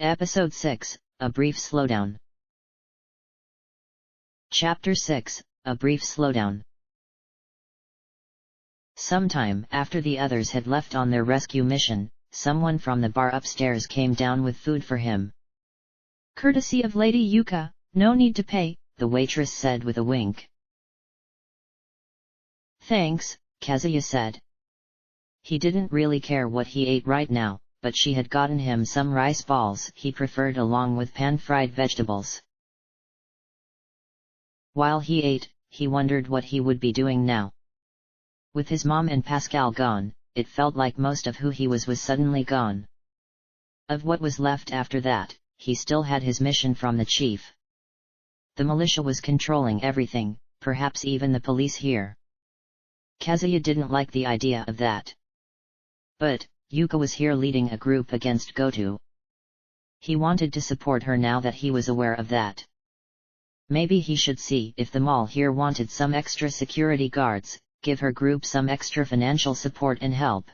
Episode 6, A Brief Slowdown. Chapter 6, A Brief Slowdown. Sometime after the others had left on their rescue mission, someone from the bar upstairs came down with food for him. "Courtesy of Lady Yuka, no need to pay," the waitress said with a wink. "Thanks," Kazuya said. He didn't really care what he ate right now, but she had gotten him some rice balls he preferred along with pan-fried vegetables. While he ate, he wondered what he would be doing now. With his mom and Pascal gone, it felt like most of who he was suddenly gone. Of what was left after that, he still had his mission from the chief. The militia was controlling everything, perhaps even the police here. Kazuya didn't like the idea of that. But Yuka was here leading a group against Goto. He wanted to support her now that he was aware of that. Maybe he should see if the mall here wanted some extra security guards, give her group some extra financial support and help.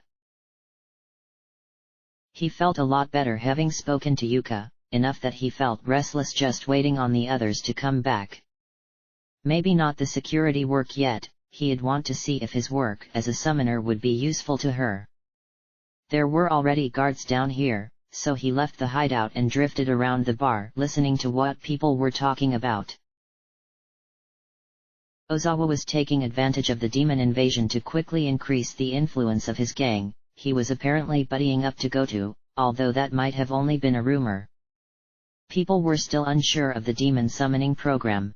He felt a lot better having spoken to Yuka, enough that he felt restless just waiting on the others to come back. Maybe not the security work yet, he'd want to see if his work as a summoner would be useful to her. There were already guards down here, so he left the hideout and drifted around the bar listening to what people were talking about. Ozawa was taking advantage of the demon invasion to quickly increase the influence of his gang. He was apparently buddying up to Goto, although that might have only been a rumor. People were still unsure of the demon summoning program.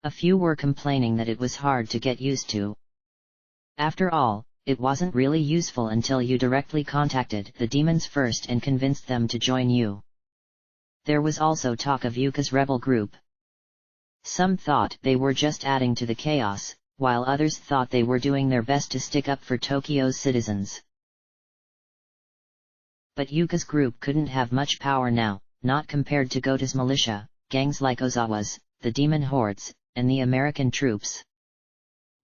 A few were complaining that it was hard to get used to. After all, it wasn't really useful until you directly contacted the demons first and convinced them to join you. There was also talk of Yuka's rebel group. Some thought they were just adding to the chaos, while others thought they were doing their best to stick up for Tokyo's citizens. But Yuka's group couldn't have much power now, not compared to Goto's militia, gangs like Ozawa's, the demon hordes, and the American troops.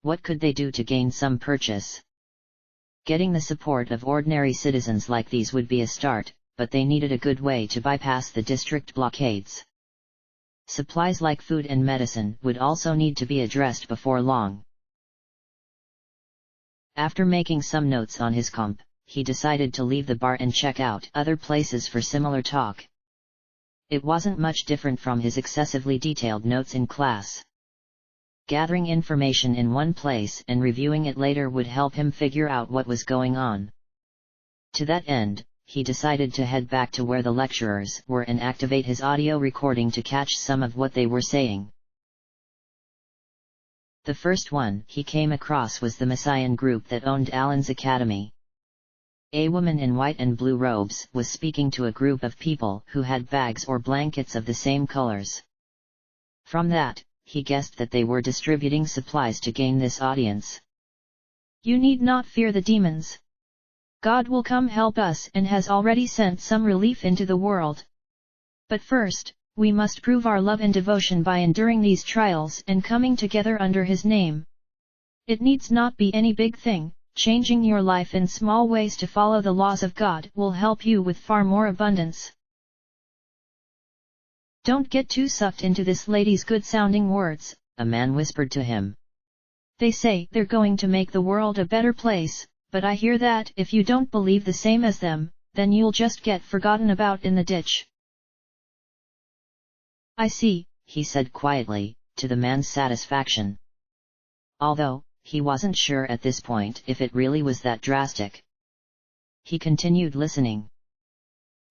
What could they do to gain some purchase? Getting the support of ordinary citizens like these would be a start, but they needed a good way to bypass the district blockades. Supplies like food and medicine would also need to be addressed before long. After making some notes on his comp, he decided to leave the bar and check out other places for similar talk. It wasn't much different from his excessively detailed notes in class. Gathering information in one place and reviewing it later would help him figure out what was going on. To that end, he decided to head back to where the lecturers were and activate his audio recording to catch some of what they were saying. The first one he came across was the Messian group that owned Alan's Academy. A woman in white and blue robes was speaking to a group of people who had bags or blankets of the same colors. From that, he guessed that they were distributing supplies to gain this audience. "You need not fear the demons. God will come help us and has already sent some relief into the world. But first, we must prove our love and devotion by enduring these trials and coming together under His name. It needs not be any big thing, changing your life in small ways to follow the laws of God will help you with far more abundance. Don't get too sucked into this lady's good-sounding words," a man whispered to him. "They say they're going to make the world a better place, but I hear that if you don't believe the same as them, then you'll just get forgotten about in the ditch." "I see," he said quietly, to the man's satisfaction. Although, he wasn't sure at this point if it really was that drastic. He continued listening.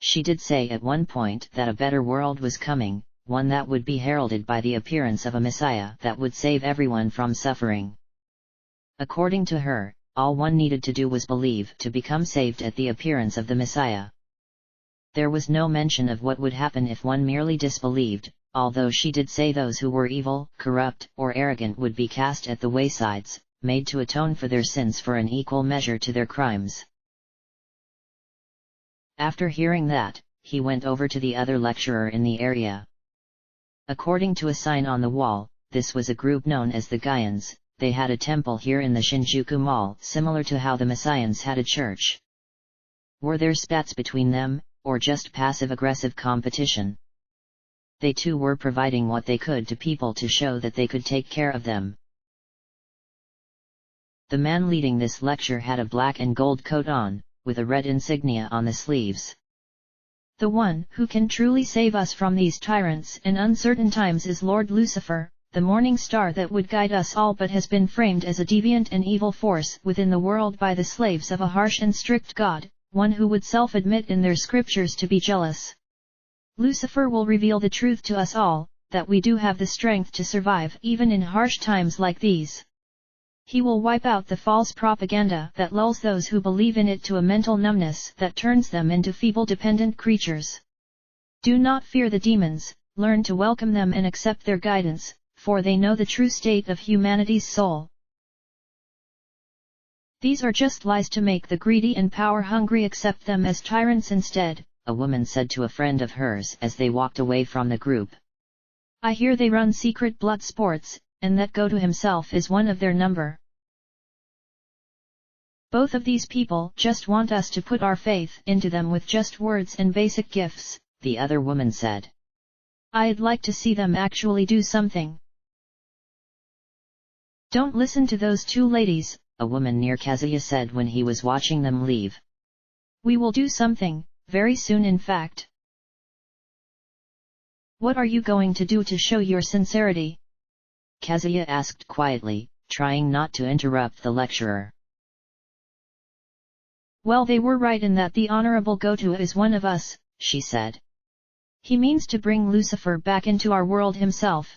She did say at one point that a better world was coming, one that would be heralded by the appearance of a Messiah that would save everyone from suffering. According to her, all one needed to do was believe to become saved at the appearance of the Messiah. There was no mention of what would happen if one merely disbelieved, although she did say those who were evil, corrupt, or arrogant would be cast at the waysides, made to atone for their sins for an equal measure to their crimes. After hearing that, he went over to the other lecturer in the area. According to a sign on the wall, this was a group known as the Gaians. They had a temple here in the Shinjuku Mall, similar to how the Messians had a church. Were there spats between them? or just passive-aggressive competition. They too were providing what they could to people to show that they could take care of them. The man leading this lecture had a black and gold coat on, with a red insignia on the sleeves. The one who can truly save us from these tyrants and uncertain times is Lord Lucifer, the morning star that would guide us all, but has been framed as a deviant and evil force within the world by the slaves of a harsh and strict God, one who would self-admit in their scriptures to be jealous. Lucifer will reveal the truth to us all, that we do have the strength to survive even in harsh times like these. He will wipe out the false propaganda that lulls those who believe in it to a mental numbness that turns them into feeble dependent creatures. Do not fear the demons, learn to welcome them and accept their guidance, for they know the true state of humanity's soul. These are just lies to make the greedy and power-hungry accept them as tyrants instead, a woman said to a friend of hers as they walked away from the group. I hear they run secret blood sports, and that Goto himself is one of their number. Both of these people just want us to put our faith into them with just words and basic gifts, the other woman said. I'd like to see them actually do something. Don't listen to those two ladies, a woman near Kazuya said when he was watching them leave. We will do something, very soon in fact. What are you going to do to show your sincerity? Kazuya asked quietly, trying not to interrupt the lecturer. Well, they were right in that the Honorable Goto is one of us, she said. He means to bring Lucifer back into our world himself.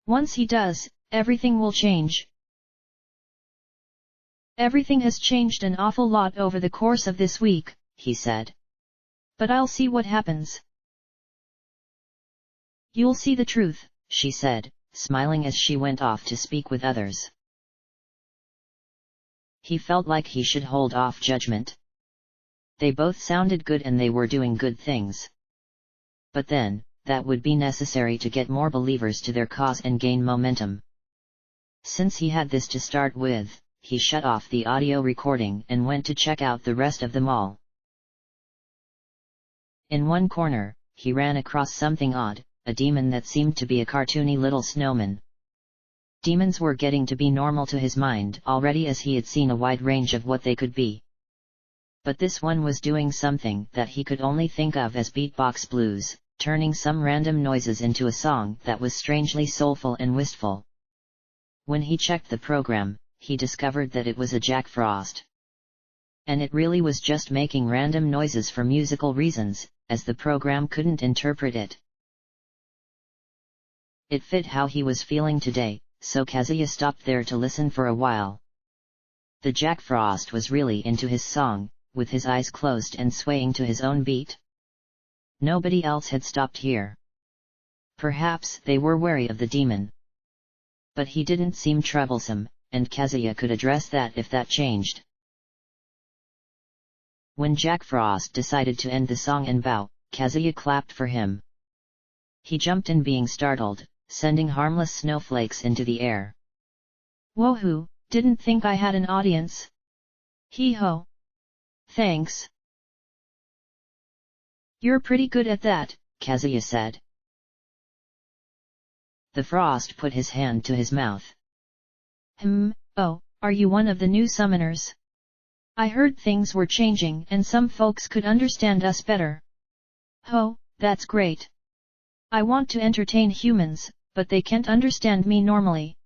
Once he does, everything will change. Everything has changed an awful lot over the course of this week, he said. But I'll see what happens. You'll see the truth, she said, smiling as she went off to speak with others. He felt like he should hold off judgment. They both sounded good and they were doing good things. But then, that would be necessary to get more believers to their cause and gain momentum. Since he had this to start with, he shut off the audio recording and went to check out the rest of them all. In one corner, he ran across something odd, a demon that seemed to be a cartoony little snowman. Demons were getting to be normal to his mind already, as he had seen a wide range of what they could be. But this one was doing something that he could only think of as beatbox blues, turning some random noises into a song that was strangely soulful and wistful. When he checked the program, he discovered that it was a Jack Frost. And it really was just making random noises for musical reasons, as the program couldn't interpret it. It fit how he was feeling today, so Kazuya stopped there to listen for a while. The Jack Frost was really into his song, with his eyes closed and swaying to his own beat. Nobody else had stopped here. Perhaps they were wary of the demon. But he didn't seem troublesome, and Kazuya could address that if that changed. When Jack Frost decided to end the song and bow, Kazuya clapped for him. He jumped in, being startled, sending harmless snowflakes into the air. Woohoo, didn't think I had an audience. Hee-ho. Thanks. You're pretty good at that, Kazuya said. The Frost put his hand to his mouth. Oh, are you one of the new summoners? I heard things were changing and some folks could understand us better. Oh, that's great. I want to entertain humans, but they can't understand me normally.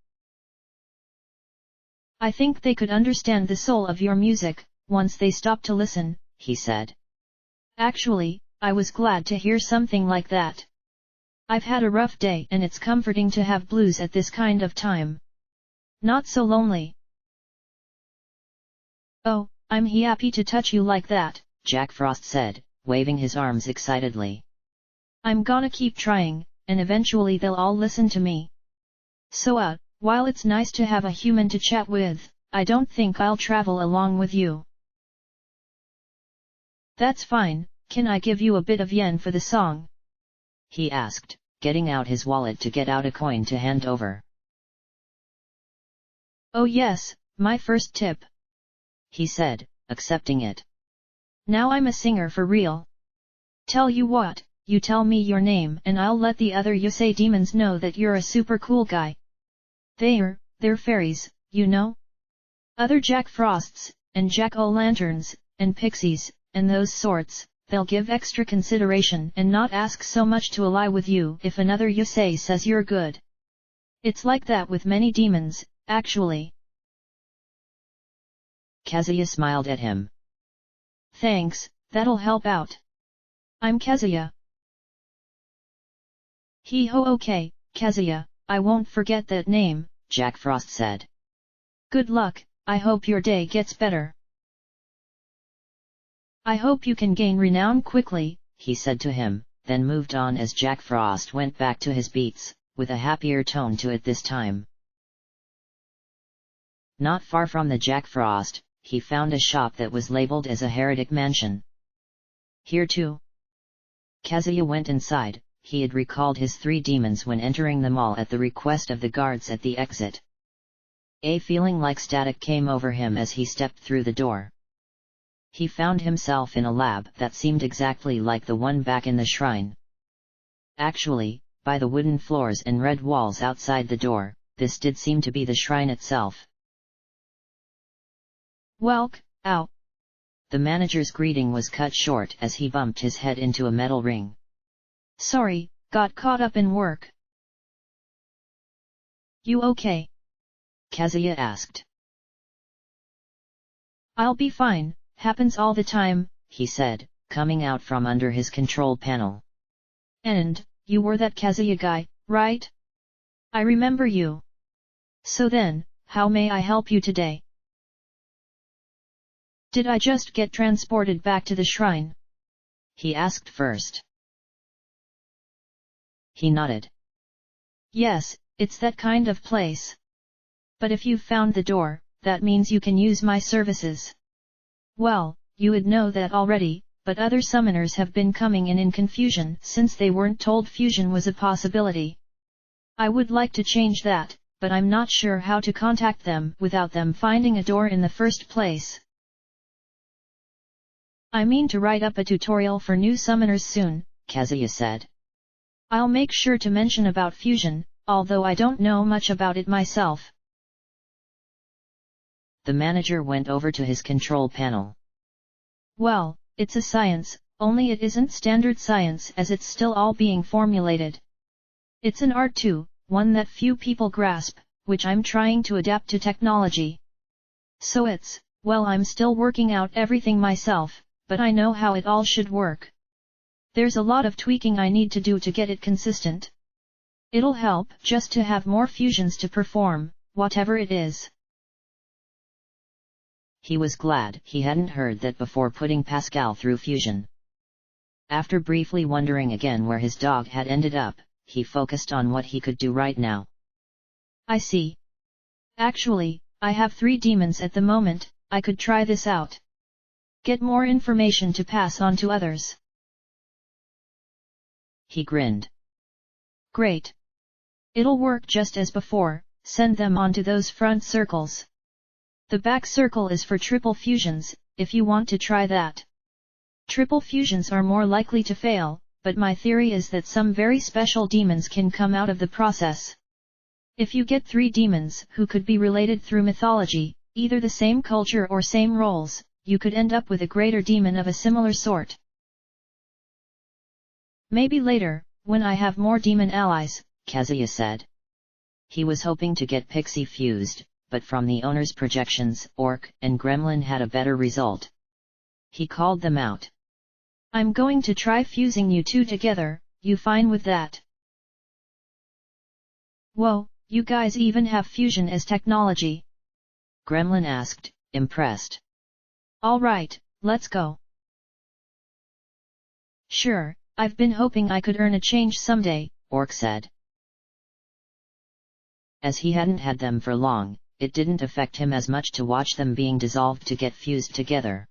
I think they could understand the soul of your music, once they stop to listen, he said. Actually, I was glad to hear something like that. I've had a rough day and it's comforting to have blues at this kind of time. Not so lonely. Oh, I'm happy to touch you like that, Jack Frost said, waving his arms excitedly. I'm gonna keep trying, and eventually they'll all listen to me. So while it's nice to have a human to chat with, I don't think I'll travel along with you. That's fine, can I give you a bit of yen for the song? He asked, getting out his wallet to get out a coin to hand over. Oh yes, my first tip, he said, accepting it. Now I'm a singer for real. Tell you what, you tell me your name and I'll let the other Yusei demons know that you're a super cool guy. They're fairies, you know? Other Jack Frosts, and Jack-o'-lanterns, and pixies, and those sorts, they'll give extra consideration and not ask so much to ally with you if another Yusei says you're good. It's like that with many demons, actually. Kazuya smiled at him. Thanks, that'll help out. I'm Kazuya. Hee-ho, okay, Kazuya, I won't forget that name, Jack Frost said. Good luck, I hope your day gets better. I hope you can gain renown quickly, he said to him, then moved on as Jack Frost went back to his beats, with a happier tone to it this time. Not far from the Jack Frost, he found a shop that was labeled as a heretic mansion. Here too. Kazuya went inside. He had recalled his 3 demons when entering the mall at the request of the guards at the exit. A feeling like static came over him as he stepped through the door. He found himself in a lab that seemed exactly like the one back in the shrine. Actually, by the wooden floors and red walls outside the door, this did seem to be the shrine itself. Welk, ow! The manager's greeting was cut short as he bumped his head into a metal ring. Sorry, got caught up in work. You okay? Kazuya asked. I'll be fine, happens all the time, he said, coming out from under his control panel. And, you were that Kazuya guy, right? I remember you. So then, how may I help you today? Did I just get transported back to the shrine? He asked first. He nodded. Yes, it's that kind of place. But if you've found the door, that means you can use my services. Well, you would know that already, but other summoners have been coming in confusion since they weren't told fusion was a possibility. I would like to change that, but I'm not sure how to contact them without them finding a door in the first place. I mean to write up a tutorial for new summoners soon, Kazuya said. I'll make sure to mention about fusion, although I don't know much about it myself. The manager went over to his control panel. Well, it's a science, only it isn't standard science as it's still all being formulated. It's an art too, one that few people grasp, which I'm trying to adapt to technology. So I'm still working out everything myself, but I know how it all should work. There's a lot of tweaking I need to do to get it consistent. It'll help just to have more fusions to perform, whatever it is. He was glad he hadn't heard that before putting Pascal through fusion. After briefly wondering again where his dog had ended up, he focused on what he could do right now. I see. Actually, I have 3 demons at the moment, I could try this out. Get more information to pass on to others. He grinned. Great. It'll work just as before, send them onto those front circles. The back circle is for triple fusions, if you want to try that. Triple fusions are more likely to fail, but my theory is that some very special demons can come out of the process. If you get 3 demons who could be related through mythology, either the same culture or same roles, you could end up with a greater demon of a similar sort. Maybe later, when I have more demon allies, Kazuya said. He was hoping to get Pixie fused, but from the owner's projections, Orc and Gremlin had a better result. He called them out. I'm going to try fusing you 2 together, you fine with that? Whoa, you guys even have fusion as technology? Gremlin asked, impressed. Alright, let's go. Sure, I've been hoping I could earn a change someday, Orc said. As he hadn't had them for long, it didn't affect him as much to watch them being dissolved to get fused together.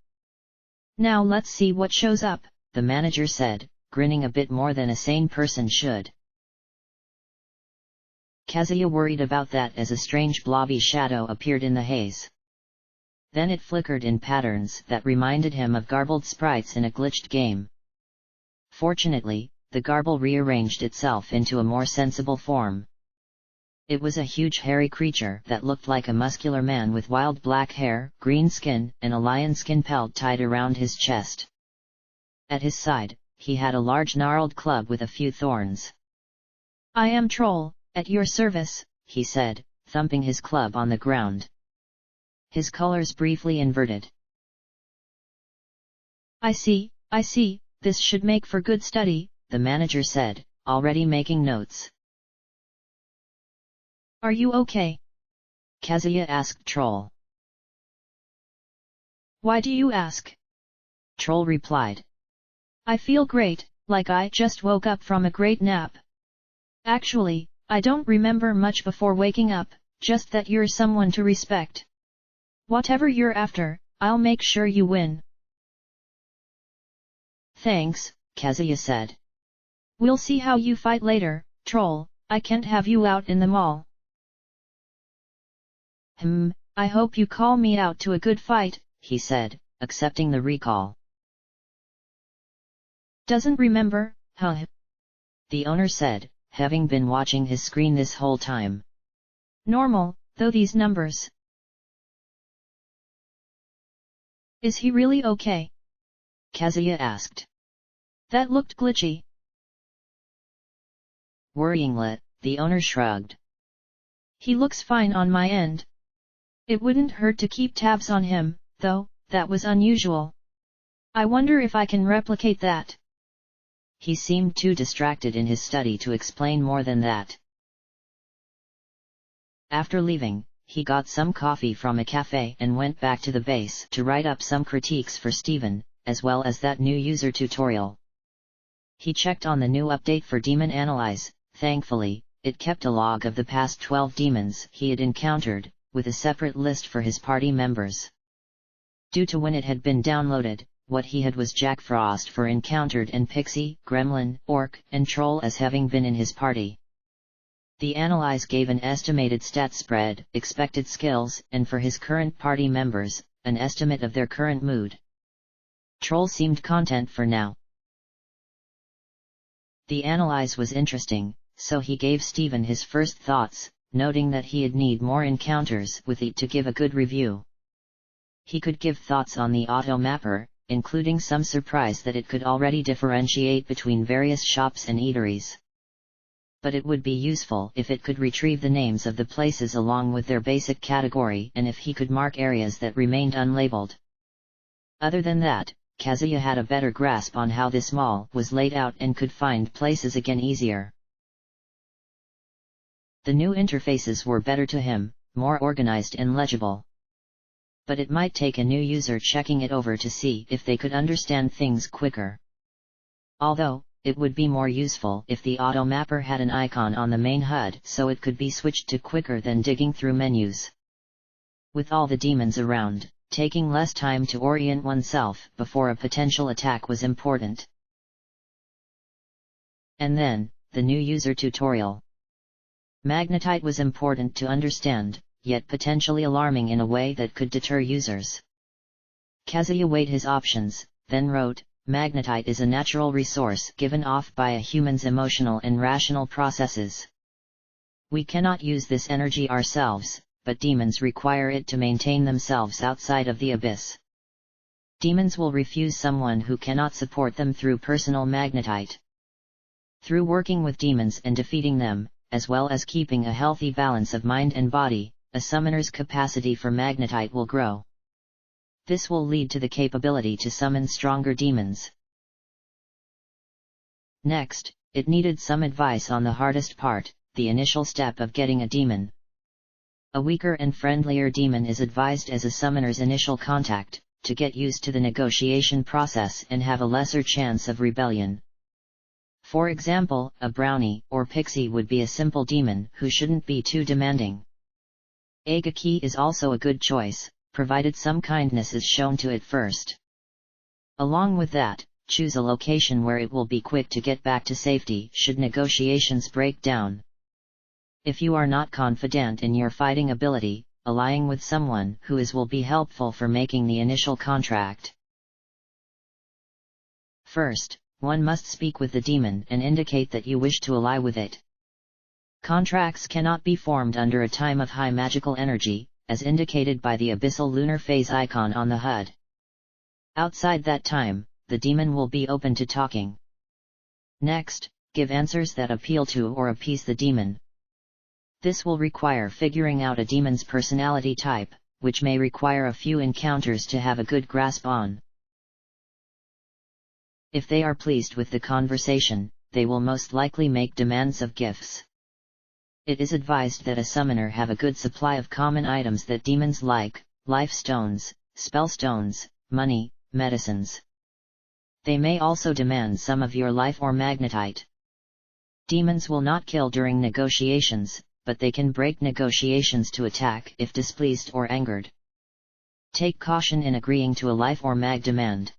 Now let's see what shows up, the manager said, grinning a bit more than a sane person should. Kazuya worried about that as a strange blobby shadow appeared in the haze. Then it flickered in patterns that reminded him of garbled sprites in a glitched game. Fortunately, the garble rearranged itself into a more sensible form. It was a huge hairy creature that looked like a muscular man with wild black hair, green skin, and a lion skin pelt tied around his chest. At his side, he had a large gnarled club with a few thorns. "I am Troll, at your service," he said, thumping his club on the ground. His colors briefly inverted. I see, this should make for good study," the manager said, already making notes. "Are you okay?" Kazuya asked Troll. "Why do you ask?" Troll replied. "I feel great, like I just woke up from a great nap. Actually, I don't remember much before waking up, just that you're someone to respect. Whatever you're after, I'll make sure you win." "Thanks," Kazuya said. "We'll see how you fight later, Troll, I can't have you out in the mall." "I hope you call me out to a good fight," he said, accepting the recall. "Doesn't remember, huh?" the owner said, having been watching his screen this whole time. "Normal, though these numbers." "Is he really okay?" Kazuya asked. "That looked glitchy." Worryingly, the owner shrugged. "He looks fine on my end. It wouldn't hurt to keep tabs on him, though, that was unusual. I wonder if I can replicate that." He seemed too distracted in his study to explain more than that. After leaving, he got some coffee from a cafe and went back to the base to write up some critiques for Steven, as well as that new user tutorial. He checked on the new update for Demon Analyze. Thankfully, it kept a log of the past 12 demons he had encountered, with a separate list for his party members. Due to when it had been downloaded, what he had was Jack Frost for encountered and Pixie, Gremlin, Orc, and Troll as having been in his party. The Analyze gave an estimated stat spread, expected skills, and for his current party members, an estimate of their current mood. Troll seemed content for now. The Analyze was interesting, so he gave Steven his first thoughts, noting that he'd need more encounters with it to give a good review. He could give thoughts on the auto mapper, including some surprise that it could already differentiate between various shops and eateries. But it would be useful if it could retrieve the names of the places along with their basic category and if he could mark areas that remained unlabeled. Other than that, Kazuya had a better grasp on how this mall was laid out and could find places again easier. The new interfaces were better to him, more organized and legible. But it might take a new user checking it over to see if they could understand things quicker. Although, it would be more useful if the auto mapper had an icon on the main HUD so it could be switched to quicker than digging through menus. With all the demons around, taking less time to orient oneself before a potential attack was important. And then, the new user tutorial. Magnetite was important to understand, yet potentially alarming in a way that could deter users. Kazuya weighed his options, then wrote, "Magnetite is a natural resource given off by a human's emotional and rational processes. We cannot use this energy ourselves, but demons require it to maintain themselves outside of the abyss. Demons will refuse someone who cannot support them through personal magnetite. Through working with demons and defeating them, as well as keeping a healthy balance of mind and body, a summoner's capacity for magnetite will grow. This will lead to the capability to summon stronger demons." Next, it needed some advice on the hardest part, the initial step of getting a demon. A weaker and friendlier demon is advised as a summoner's initial contact, to get used to the negotiation process and have a lesser chance of rebellion. For example, a brownie or pixie would be a simple demon who shouldn't be too demanding. Agaki is also a good choice, provided some kindness is shown to it first. Along with that, choose a location where it will be quick to get back to safety should negotiations break down. If you are not confident in your fighting ability, allying with someone who is will be helpful for making the initial contract. First, one must speak with the demon and indicate that you wish to ally with it. Contracts cannot be formed under a time of high magical energy, as indicated by the abyssal lunar phase icon on the HUD. Outside that time, the demon will be open to talking. Next, give answers that appeal to or appease the demon. This will require figuring out a demon's personality type, which may require a few encounters to have a good grasp on. If they are pleased with the conversation, they will most likely make demands of gifts. It is advised that a summoner have a good supply of common items that demons like: life stones, spell stones, money, medicines. They may also demand some of your life or magnetite. Demons will not kill during negotiations, but they can break negotiations to attack if displeased or angered. Take caution in agreeing to a life or mag demand.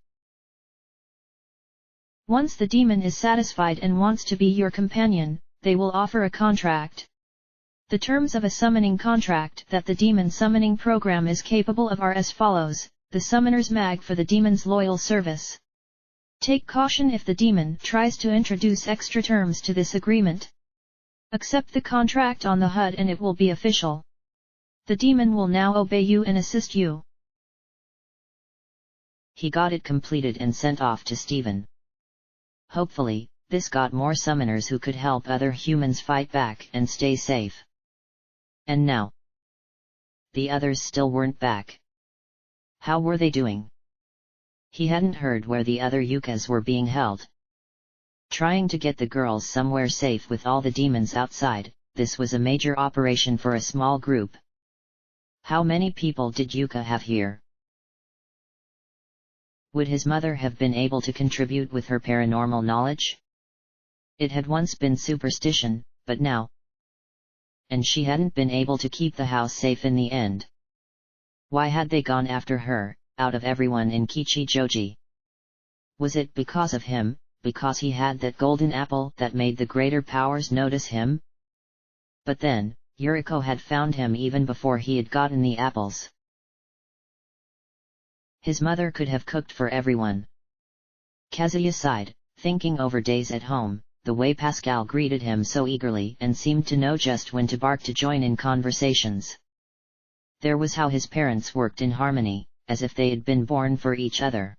Once the demon is satisfied and wants to be your companion, they will offer a contract. The terms of a summoning contract that the demon summoning program is capable of are as follows: the summoner's mag for the demon's loyal service. Take caution if the demon tries to introduce extra terms to this agreement. Accept the contract on the HUD and it will be official. The demon will now obey you and assist you. He got it completed and sent off to Stephen. Hopefully, this got more summoners who could help other humans fight back and stay safe. And now, the others still weren't back. How were they doing? He hadn't heard where the other yuccas were being held. Trying to get the girls somewhere safe with all the demons outside, this was a major operation for a small group. How many people did Yuka have here? Would his mother have been able to contribute with her paranormal knowledge? It had once been superstition, but now... And she hadn't been able to keep the house safe in the end. Why had they gone after her, out of everyone in Kichijoji? Was it because of him, because he had that golden apple that made the greater powers notice him? But then, Yuriko had found him even before he had gotten the apples. His mother could have cooked for everyone. Kazuya sighed, thinking over days at home, the way Pascal greeted him so eagerly and seemed to know just when to bark to join in conversations. There was how his parents worked in harmony, as if they had been born for each other.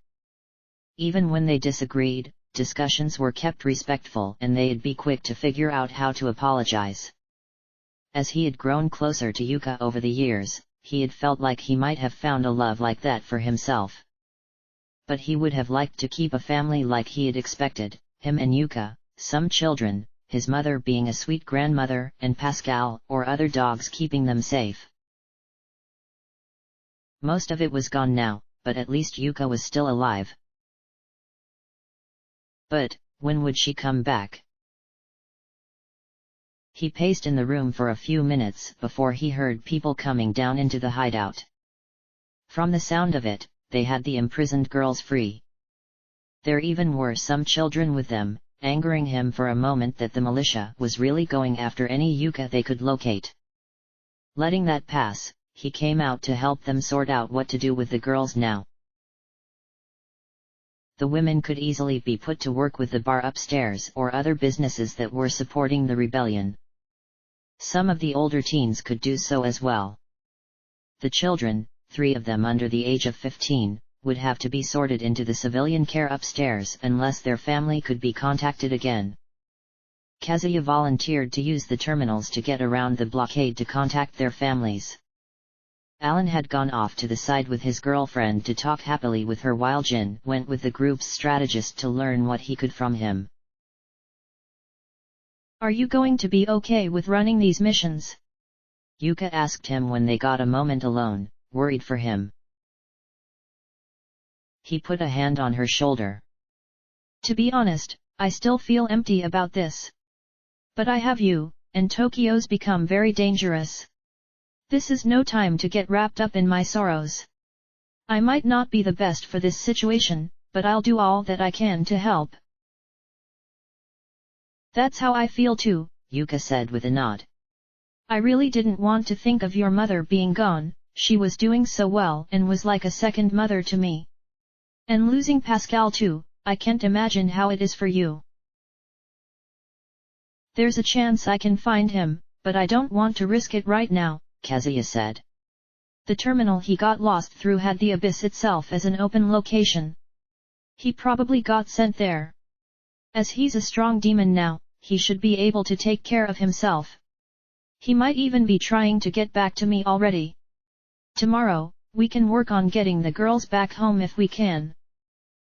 Even when they disagreed, discussions were kept respectful and they'd be quick to figure out how to apologize. As he had grown closer to Yuka over the years, he had felt like he might have found a love like that for himself. But he would have liked to keep a family like he had expected, him and Yuka, some children, his mother being a sweet grandmother, and Pascal or other dogs keeping them safe. Most of it was gone now, but at least Yuka was still alive. But, when would she come back? He paced in the room for a few minutes before he heard people coming down into the hideout. From the sound of it, they had the imprisoned girls free. There even were some children with them, angering him for a moment that the militia was really going after any yucca they could locate. Letting that pass, he came out to help them sort out what to do with the girls now. The women could easily be put to work with the bar upstairs or other businesses that were supporting the rebellion. Some of the older teens could do so as well. The children, 3 of them under the age of 15, would have to be sorted into the civilian care upstairs unless their family could be contacted again. Kazuya volunteered to use the terminals to get around the blockade to contact their families. Alan had gone off to the side with his girlfriend to talk happily with her while Jin went with the group's strategist to learn what he could from him. Are you going to be okay with running these missions? Yuka asked him when they got a moment alone, worried for him. He put a hand on her shoulder. To be honest, I still feel empty about this. But I have you, and Tokyo's become very dangerous. This is no time to get wrapped up in my sorrows. I might not be the best for this situation, but I'll do all that I can to help. That's how I feel too, Yuka said with a nod. I really didn't want to think of your mother being gone, she was doing so well and was like a second mother to me. And losing Pascal too, I can't imagine how it is for you. There's a chance I can find him, but I don't want to risk it right now, Kazuya said. The terminal he got lost through had the abyss itself as an open location. He probably got sent there. As he's a strong demon now, he should be able to take care of himself. He might even be trying to get back to me already. Tomorrow, we can work on getting the girls back home if we can.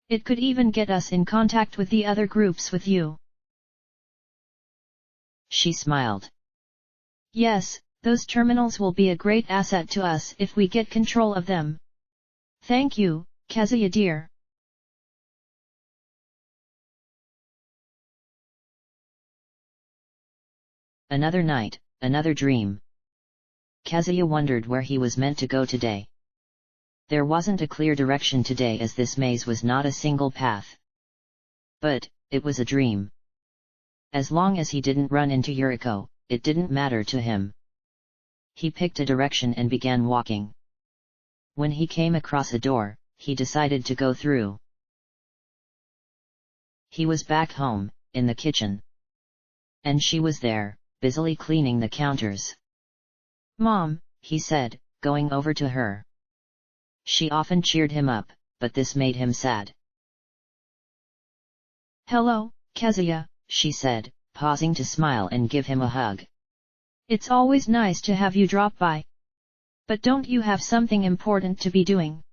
It could even get us in contact with the other groups with you. She smiled. Yes, those terminals will be a great asset to us if we get control of them. Thank you, Kazuya dear. Another night, another dream. Kazuya wondered where he was meant to go today. There wasn't a clear direction today as this maze was not a single path. But, it was a dream. As long as he didn't run into Yuriko, it didn't matter to him. He picked a direction and began walking. When he came across a door, he decided to go through. He was back home, in the kitchen. And she was there, busily cleaning the counters. Mom, he said, going over to her. She often cheered him up, but this made him sad. Hello, Kazuya, she said, pausing to smile and give him a hug. It's always nice to have you drop by. But don't you have something important to be doing?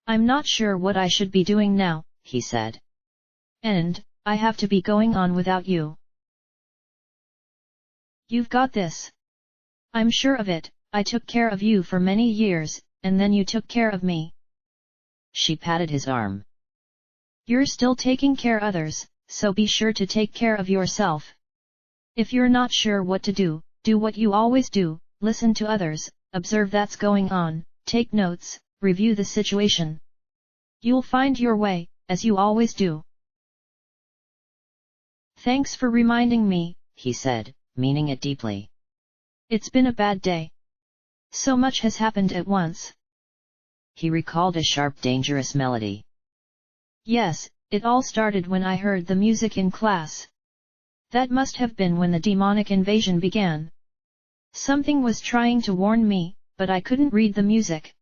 I'm not sure what I should be doing now, he said. And, I have to be going on without you. You've got this. I'm sure of it, I took care of you for many years, and then you took care of me. She patted his arm. You're still taking care of others, so be sure to take care of yourself. If you're not sure what to do, do what you always do, listen to others, observe that's going on, take notes, review the situation. You'll find your way, as you always do. Thanks for reminding me, he said, meaning it deeply. It's been a bad day. So much has happened at once. He recalled a sharp, dangerous melody. Yes, it all started when I heard the music in class. That must have been when the demonic invasion began. Something was trying to warn me, but I couldn't read the music.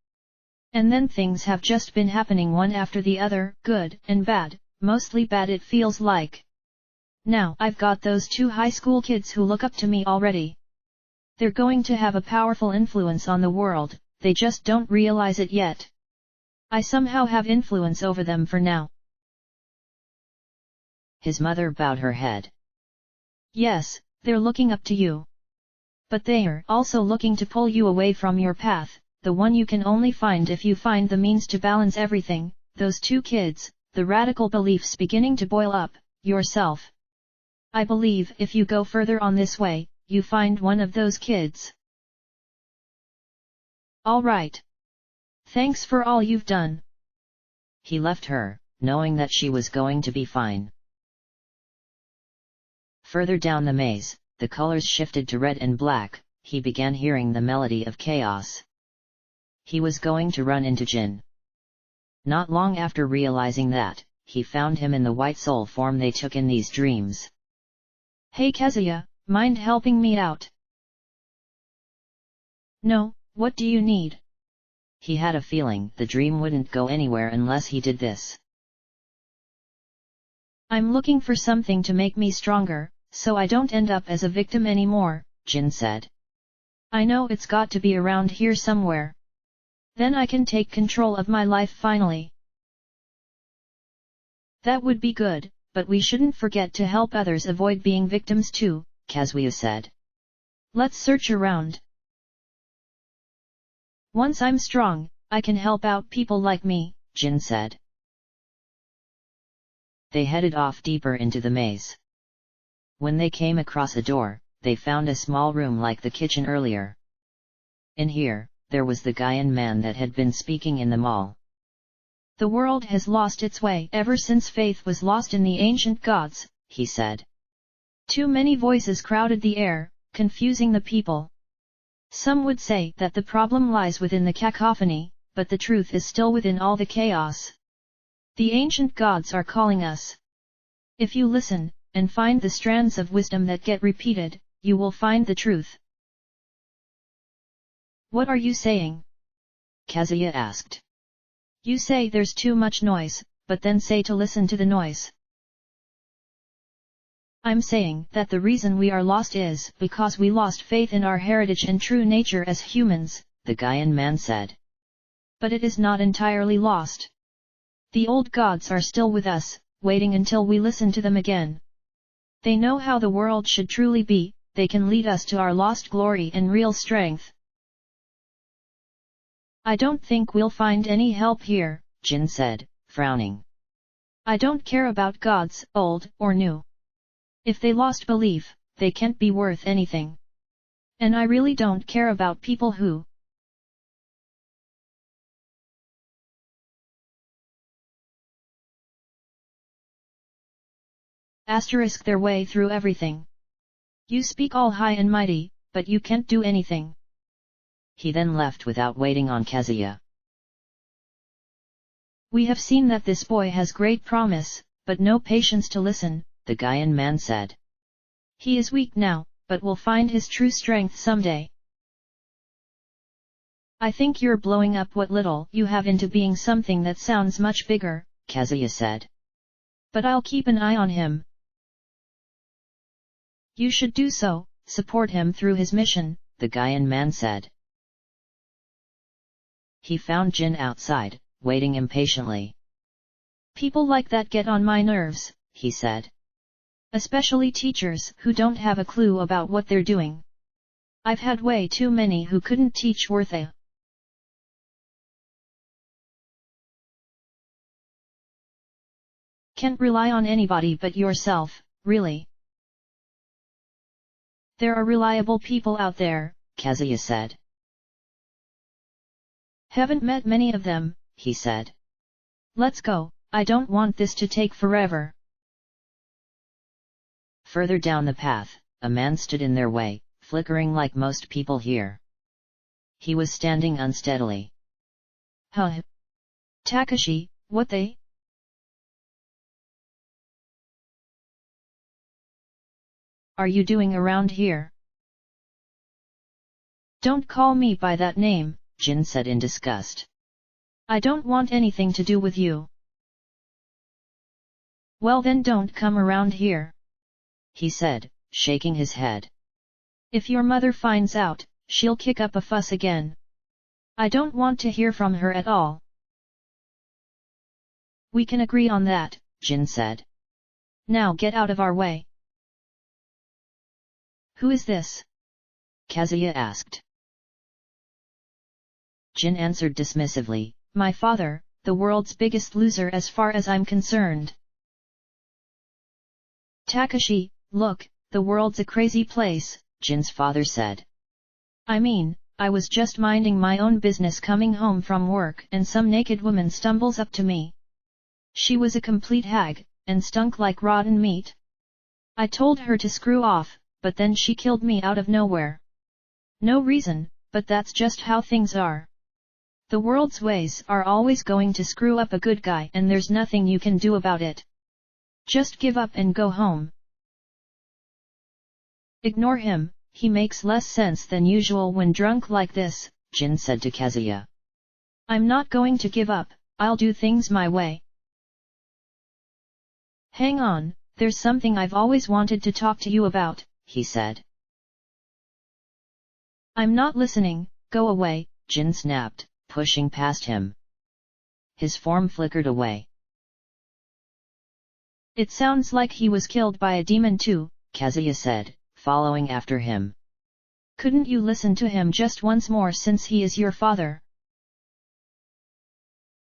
And then things have just been happening one after the other, good and bad, mostly bad it feels like. Now I've got those 2 high school kids who look up to me already. They're going to have a powerful influence on the world, they just don't realize it yet. I somehow have influence over them for now. His mother bowed her head. Yes, they're looking up to you. But they're also looking to pull you away from your path, the one you can only find if you find the means to balance everything. Those 2 kids, the radical beliefs beginning to boil up, yourself. I believe if you go further on this way, you find one of those kids. All right. Thanks for all you've done. He left her, knowing that she was going to be fine. Further down the maze, the colors shifted to red and black, he began hearing the melody of chaos. He was going to run into Jin. Not long after realizing that, he found him in the white soul form they took in these dreams. Hey Kazuya, mind helping me out? No, what do you need? He had a feeling the dream wouldn't go anywhere unless he did this. I'm looking for something to make me stronger, so I don't end up as a victim anymore, Jin said. I know it's got to be around here somewhere. Then I can take control of my life finally. That would be good, but we shouldn't forget to help others avoid being victims too, Kazuya said. Let's search around. Once I'm strong, I can help out people like me, Jin said. They headed off deeper into the maze. When they came across a door, they found a small room like the kitchen earlier. In here, there was the Gaian man that had been speaking in the mall. The world has lost its way ever since faith was lost in the ancient gods, he said. Too many voices crowded the air, confusing the people. Some would say that the problem lies within the cacophony, but the truth is still within all the chaos. The ancient gods are calling us. If you listen, and find the strands of wisdom that get repeated, you will find the truth. What are you saying? Kazuya asked. You say there's too much noise, but then say to listen to the noise. I'm saying that the reason we are lost is because we lost faith in our heritage and true nature as humans, the Gaian man said. But it is not entirely lost. The old gods are still with us, waiting until we listen to them again. They know how the world should truly be, they can lead us to our lost glory and real strength. I don't think we'll find any help here, Jin said, frowning. I don't care about gods, old or new. If they lost belief, they can't be worth anything. And I really don't care about people who asterisk their way through everything. You speak all high and mighty, but you can't do anything. He then left without waiting on Kazuya. We have seen that this boy has great promise, but no patience to listen, the Gaian man said. He is weak now, but will find his true strength someday. I think you're blowing up what little you have into being something that sounds much bigger, Kazuya said. But I'll keep an eye on him. You should do so, support him through his mission, the Gaian man said. He found Jin outside, waiting impatiently. People like that get on my nerves, he said. Especially teachers who don't have a clue about what they're doing. I've had way too many who couldn't teach worth a. Can't rely on anybody but yourself, really. There are reliable people out there, Kazuya said. Haven't met many of them, he said. Let's go, I don't want this to take forever. Further down the path, a man stood in their way, flickering like most people here. He was standing unsteadily. Huh? Takashi, what they? Are you doing around here? Don't call me by that name, Jin said in disgust. I don't want anything to do with you. Well then don't come around here, he said, shaking his head. If your mother finds out, she'll kick up a fuss again. I don't want to hear from her at all. We can agree on that, Jin said. Now get out of our way. Who is this? Kazuya asked. Jin answered dismissively, my father, the world's biggest loser as far as I'm concerned. Takashi, look, the world's a crazy place, Jin's father said. I mean, I was just minding my own business coming home from work and some naked woman stumbles up to me. She was a complete hag, and stunk like rotten meat. I told her to screw off, but then she killed me out of nowhere. No reason, but that's just how things are. The world's ways are always going to screw up a good guy and there's nothing you can do about it. Just give up and go home. Ignore him, he makes less sense than usual when drunk like this, Jin said to Kazuya. I'm not going to give up, I'll do things my way. Hang on, there's something I've always wanted to talk to you about, he said. I'm not listening, go away, Jin snapped, pushing past him. His form flickered away. It sounds like he was killed by a demon too, Kazuya said, following after him. Couldn't you listen to him just once more since he is your father?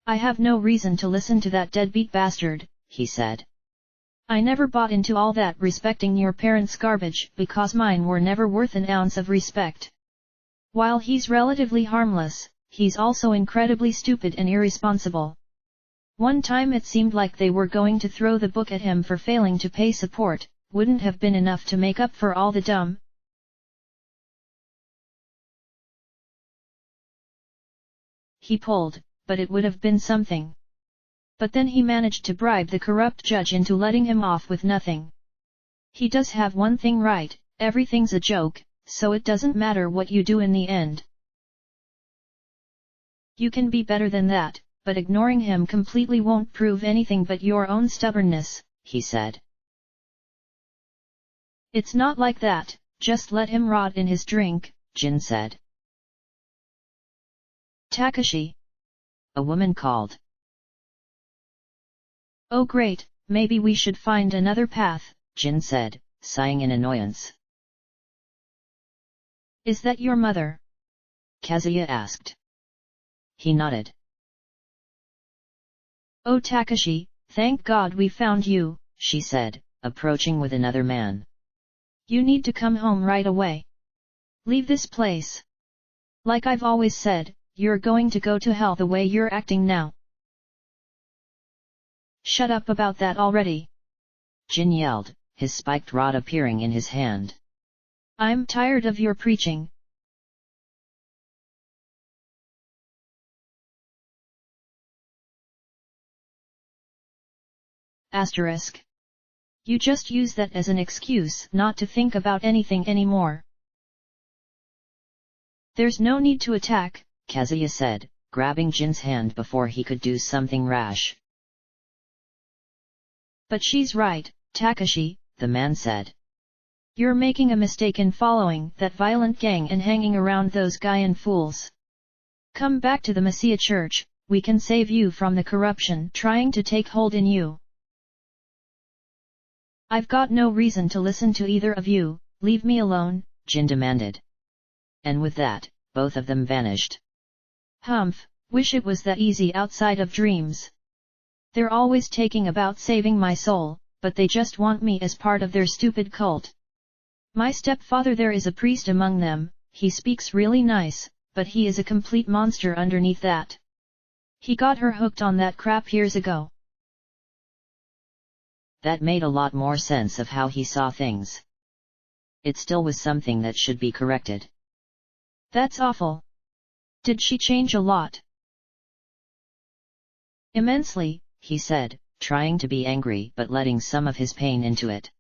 I have no reason to listen to that deadbeat bastard, he said. I never bought into all that respecting your parents' garbage because mine were never worth an ounce of respect. While he's relatively harmless, he's also incredibly stupid and irresponsible. One time it seemed like they were going to throw the book at him for failing to pay support, wouldn't have been enough to make up for all the dumb. He pulled, but it would have been something. But then he managed to bribe the corrupt judge into letting him off with nothing. He does have one thing right, everything's a joke, so it doesn't matter what you do in the end. You can be better than that, but ignoring him completely won't prove anything but your own stubbornness, he said. It's not like that, just let him rot in his drink, Jin said. Takashi! A woman called. Oh great, maybe we should find another path, Jin said, sighing in annoyance. Is that your mother? Kazuya asked. He nodded. Oh Takashi, thank God we found you, she said, approaching with another man. You need to come home right away. Leave this place. Like I've always said, you're going to go to hell the way you're acting now. Shut up about that already! Jin yelled, his spiked rod appearing in his hand. I'm tired of your preaching. Asterisk. You just use that as an excuse not to think about anything anymore. There's no need to attack, Kazuya said, grabbing Jin's hand before he could do something rash. But she's right, Takashi, the man said. You're making a mistake in following that violent gang and hanging around those Gaian fools. Come back to the Messiah Church, we can save you from the corruption trying to take hold in you. I've got no reason to listen to either of you, leave me alone, Jin demanded. And with that, both of them vanished. Humph, wish it was that easy outside of dreams. They're always taking about saving my soul, but they just want me as part of their stupid cult. My stepfather there is a priest among them, he speaks really nice, but he is a complete monster underneath that. He got her hooked on that crap years ago. That made a lot more sense of how he saw things. It still was something that should be corrected. That's awful. Did she change a lot? Immensely, he said, trying to be angry but letting some of his pain into it.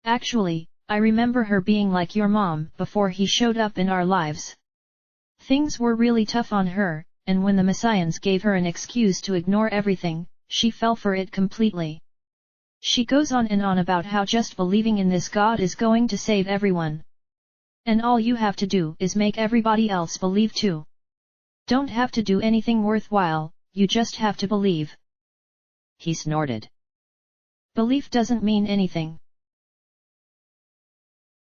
Actually, I remember her being like your mom before he showed up in our lives. Things were really tough on her, and when the Messians gave her an excuse to ignore everything, she fell for it completely. She goes on and on about how just believing in this God is going to save everyone. And all you have to do is make everybody else believe too. Don't have to do anything worthwhile, you just have to believe. He snorted. Belief doesn't mean anything.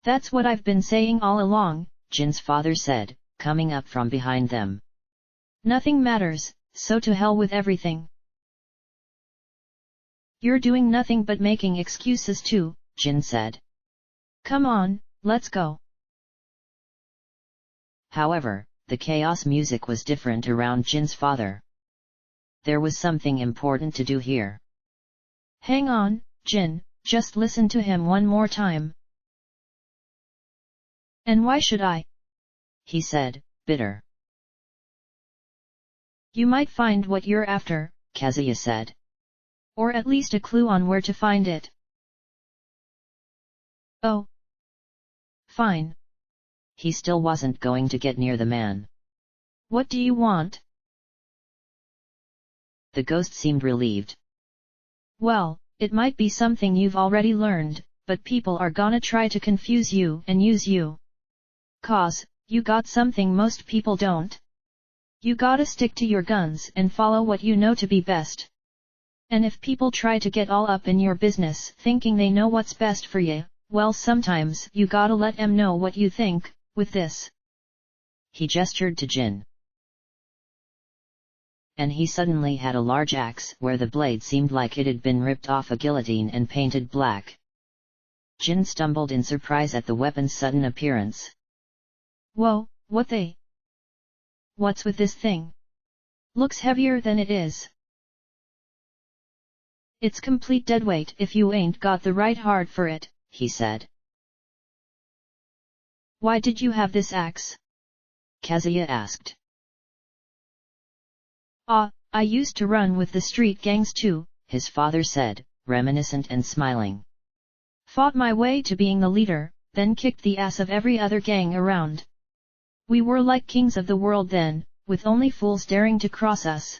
That's what I've been saying all along, Jin's father said, coming up from behind them. Nothing matters, so to hell with everything. You're doing nothing but making excuses too, Jin said. Come on, let's go. However, the chaos music was different around Jin's father. There was something important to do here. Hang on, Jin, just listen to him one more time. And why should I? He said, bitter. You might find what you're after, Kazuya said. Or at least a clue on where to find it. Oh. Fine. He still wasn't going to get near the man. What do you want? The ghost seemed relieved. Well, it might be something you've already learned, but people are gonna try to confuse you and use you. 'Cause, you got something most people don't. You gotta stick to your guns and follow what you know to be best. And if people try to get all up in your business thinking they know what's best for you, well sometimes you gotta let them know what you think, with this. He gestured to Jin. And he suddenly had a large axe where the blade seemed like it had been ripped off a guillotine and painted black. Jin stumbled in surprise at the weapon's sudden appearance. Whoa, What's with this thing? Looks heavier than it is. It's complete deadweight if you ain't got the right heart for it, he said. Why did you have this axe? Kazuya asked. I used to run with the street gangs too, his father said, reminiscent and smiling. Fought my way to being the leader, then kicked the ass of every other gang around. We were like kings of the world then, with only fools daring to cross us.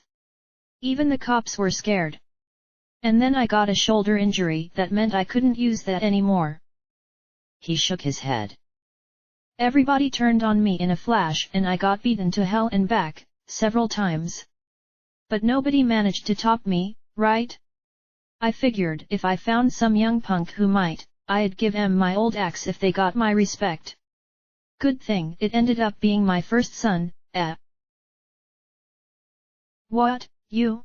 Even the cops were scared. And then I got a shoulder injury that meant I couldn't use that anymore. He shook his head. Everybody turned on me in a flash and I got beaten to hell and back, several times. But nobody managed to top me, right? I figured if I found some young punk who might, I'd give 'em my old axe if they got my respect. Good thing it ended up being my first son, eh? What, you?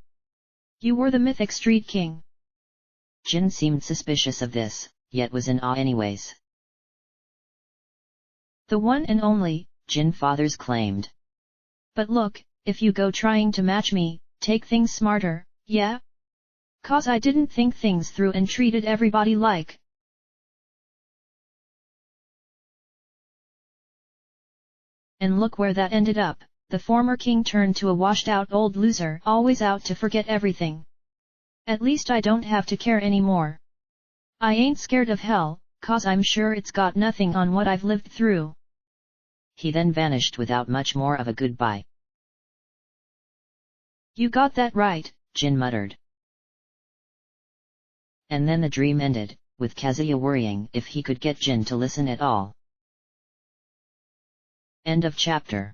You were the mythic street king. Jin seemed suspicious of this, yet was in awe anyways. The one and only, Jin fathers claimed. But look, if you go trying to match me, take things smarter, yeah? 'Cause I didn't think things through and treated everybody like. And look where that ended up, the former king turned to a washed-out old loser always out to forget everything. At least I don't have to care anymore. I ain't scared of hell, 'cause I'm sure it's got nothing on what I've lived through. He then vanished without much more of a goodbye. You got that right, Jin muttered. And then the dream ended, with Kazuya worrying if he could get Jin to listen at all. End of chapter.